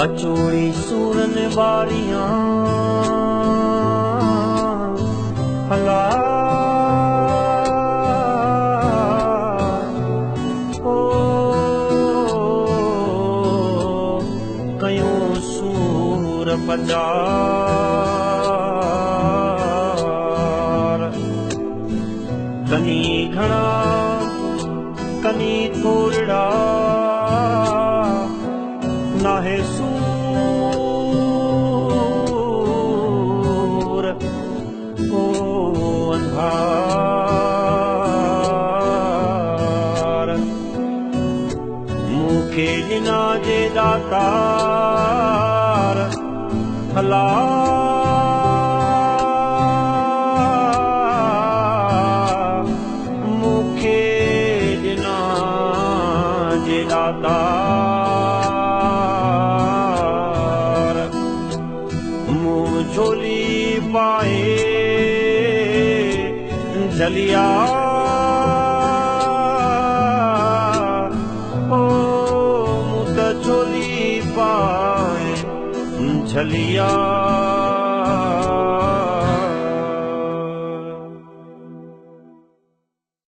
अचोई सूरन वारियां हला ओ कयो सूर पजार कनी घणा कनी थोड़ा नाहे सूर ओ अंधार मूंखे ॾिना जे दातार भला मूंखे ॾिना जे दातार मुँह झोली पाए झलिया ओ मुँह झोली पाए झलिया